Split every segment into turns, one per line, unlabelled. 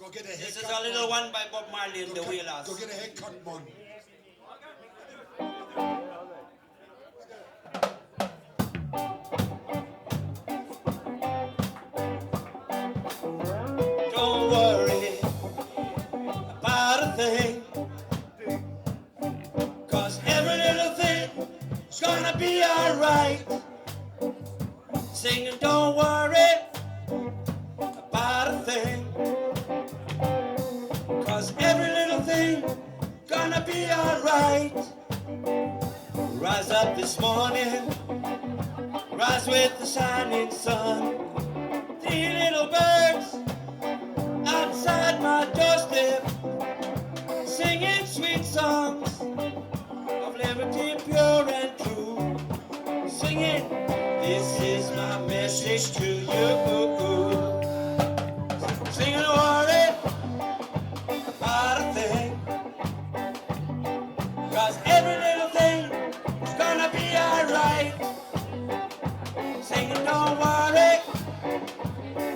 Go get a
This is
haircut,
a little
man.
one by Bob Marley and the Wailers.
Go get a haircut, man.
Don't worry about a thing, 'cause every little thing's gonna be alright. Singing, don't worry about a thing, 'cause every little thing gonna be alright. Rise up this morning, rise with the shining sun. Three little birds outside my doorstep, singing sweet songs of liberty pure and true. Singing, this is my message to you. Singing, don't worry about a thing, 'cause every little thing is gonna be alright. Singing, don't worry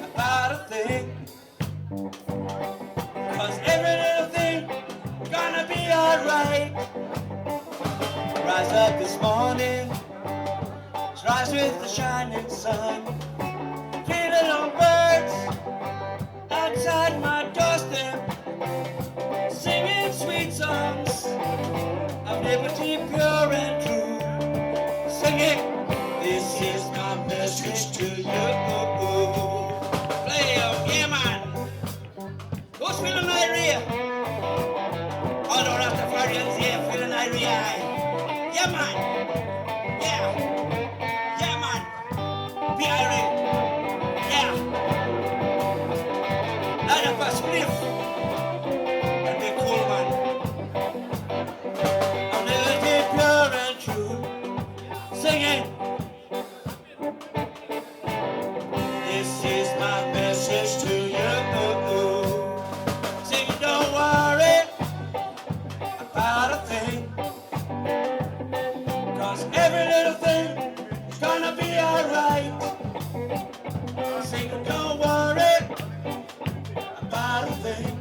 about a thing, 'cause every little thing gonna be alright. Rise up this morning, rise with the shining sun. Three little birds outside my doorstep, singing sweet songs of liberty pure and true. Singing, this is my message to you. Play on, yeah man. Who's feeling diarrhea? All the Rastafarians here feeling diarrhea. Yeah man. Yeah. Yeah man. Be irate. Yeah. Light up a spliff. And be cool man. I'm liberty pure and true. Singing. This is my message to you. Sing, don't worry about a thing, 'cause every little thing is gonna be alright. Sing, don't worry about a thing,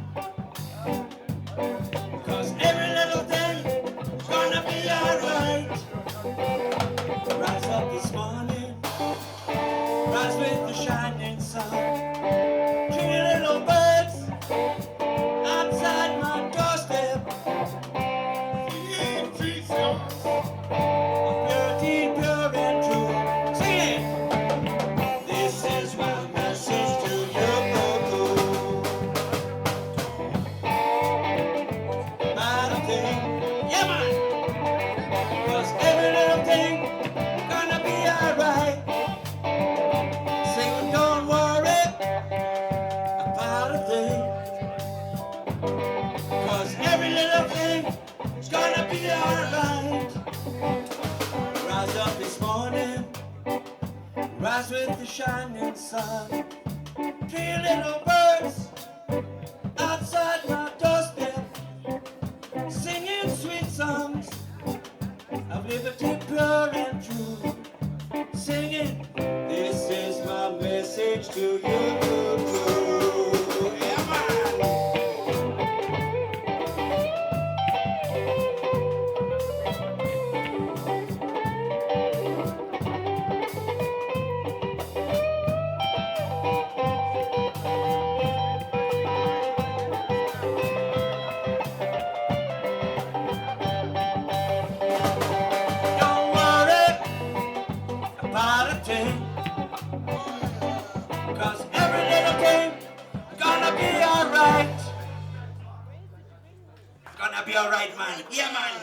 'cause every little thing is gonna be alright. Rise up this morning, rise with the shining sun. Three little birds outside my doorstep, singing sweet songs of purity, pure and true. Sing it. This is my message to you. About a thing, yeah man, 'cause every little thing gonna be alright. Sing, don't worry about a thing, 'cause every little thing is gonna be alright. Rise up this morning, rise with the shining sun. Three little birds outside my doorstep, singing sweet songs of liberty pure and true. Singing, this is my message to you. Yeah, man. Don't worry about a thing, 'cause every little thing gonna be alright. Gonna be alright, man. Yeah, man.